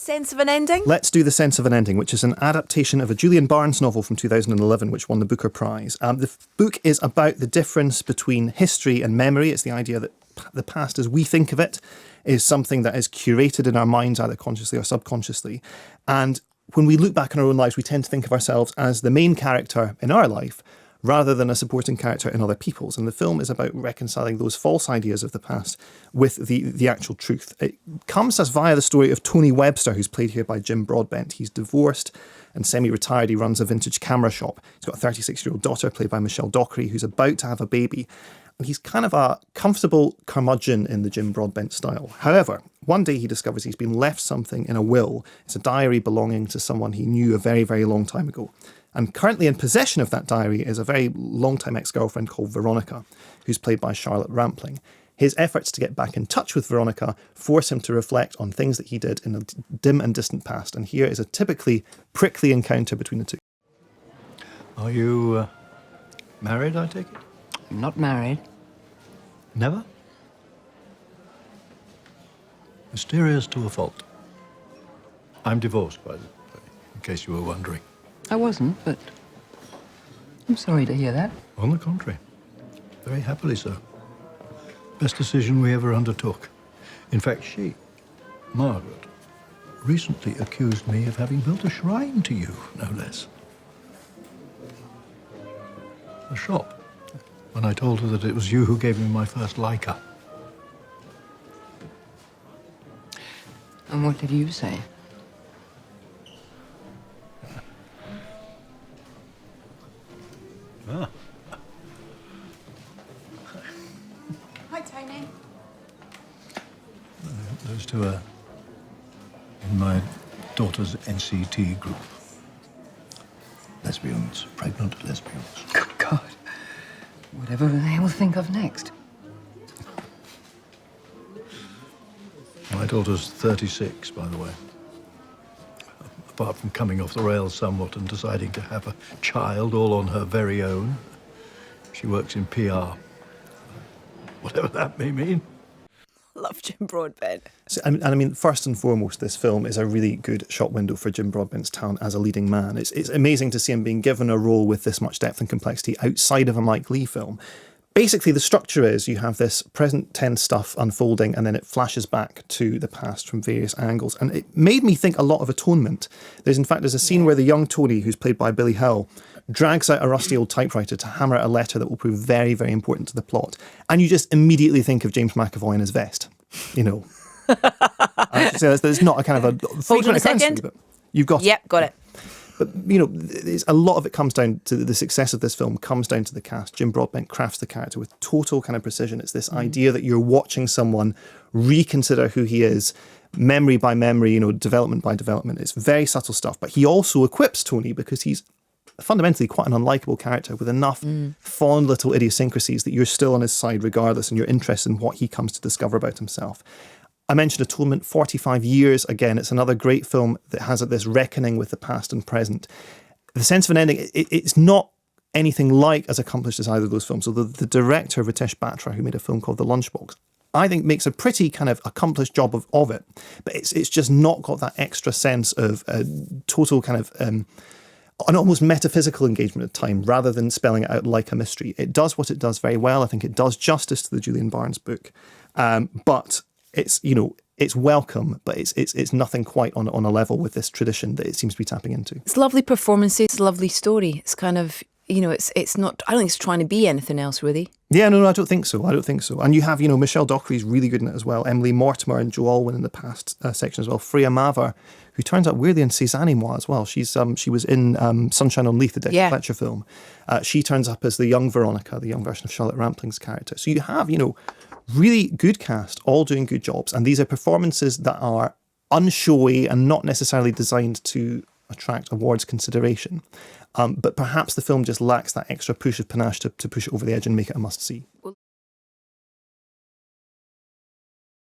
Sense of an Ending? Let's do The Sense of an Ending, which is an adaptation of a Julian Barnes novel from 2011, which won the Booker Prize. The book is about the difference between history and memory. It's the idea that the past, as we think of it, is something that is curated in our minds, either consciously or subconsciously. And when we look back in our own lives, we tend to think of ourselves as the main character in our life, rather than a supporting character in other people's. And the film is about reconciling those false ideas of the past with the actual truth. It comes to us via the story of Tony Webster, who's played here by Jim Broadbent. He's divorced and semi-retired. He runs a vintage camera shop. He's got a 36-year-old daughter played by Michelle Dockery, who's about to have a baby. And he's kind of a comfortable curmudgeon in the Jim Broadbent style. However, one day he discovers he's been left something in a will. It's a diary belonging to someone he knew a very, very long time ago. And currently in possession of that diary is a very long-time ex-girlfriend called Veronica, who's played by Charlotte Rampling. His efforts to get back in touch with Veronica force him to reflect on things that he did in a dim and distant past. And here is a typically prickly encounter between the two. Are you married, I take it? I'm not married. Never? Mysterious to a fault. I'm divorced, by the way, in case you were wondering. I wasn't, but I'm sorry to hear that. On the contrary, very happily so. Best decision we ever undertook. In fact, she, Margaret, recently accused me of having built a shrine to you, no less. A shop, when I told her that it was you who gave me my first Leica. And what did you say? Ah. Hi, Tony. Those two are in my daughter's NCT group. Lesbians, pregnant lesbians. Good God. Whatever they will think of next. My daughter's 36, by the way. Apart from coming off the rails somewhat and deciding to have a child all on her very own, she works in PR. Whatever that may mean. Love Jim Broadbent. So, and I mean, first and foremost, this film is a really good shot window for Jim Broadbent's talent as a leading man. It's amazing to see him being given a role with this much depth and complexity outside of a Mike Leigh film. Basically, the structure is you have this present tense stuff unfolding and then it flashes back to the past from various angles. And it made me think a lot of Atonement. There's a scene where the young Tony, who's played by Billy Hill, drags out a rusty old typewriter to hammer out a letter that will prove very, very important to the plot. And you just immediately think of James McAvoy in his vest. You know. I should say there's not a kind of a frequent occurrence, but you've got it. Yep, got it. But, you know, a lot of it comes down to the success of this film, comes down to the cast. Jim Broadbent crafts the character with total kind of precision. It's this idea that you're watching someone reconsider who he is, memory by memory, you know, development by development. It's very subtle stuff. But he also equips Tony because he's fundamentally quite an unlikable character with enough fond little idiosyncrasies that you're still on his side regardless and you're interested in what he comes to discover about himself. I mentioned Atonement, 45 years. Again, it's another great film that has this reckoning with the past and present. The Sense of an Ending, it's not anything like as accomplished as either of those films. So the director, Ritesh Batra, who made a film called The Lunchbox, I think makes a pretty kind of accomplished job of it. But it's just not got that extra sense of total kind of an almost metaphysical engagement at time rather than spelling it out like a mystery. It does what it does very well. I think it does justice to the Julian Barnes book. But it's, you know, it's welcome, but it's nothing quite on a level with this tradition that it seems to be tapping into. It's lovely performances, it's a lovely story. It's kind of, you know, it's not, I don't think it's trying to be anything else, really. Yeah, no, I don't think so. And you have, you know, Michelle Dockery's really good in it as well. Emily Mortimer and Joe Alwyn in the past section as well. Freya Maver, who turns out weirdly in Cézanne et Moi as well. She was in Sunshine on Leith, the Declan Fletcher film. She turns up as the young Veronica, the young version of Charlotte Rampling's character. So you have, you know, really good cast, all doing good jobs. And these are performances that are unshowy and not necessarily designed to attract awards consideration. But perhaps the film just lacks that extra push of panache to push it over the edge and make it a must-see.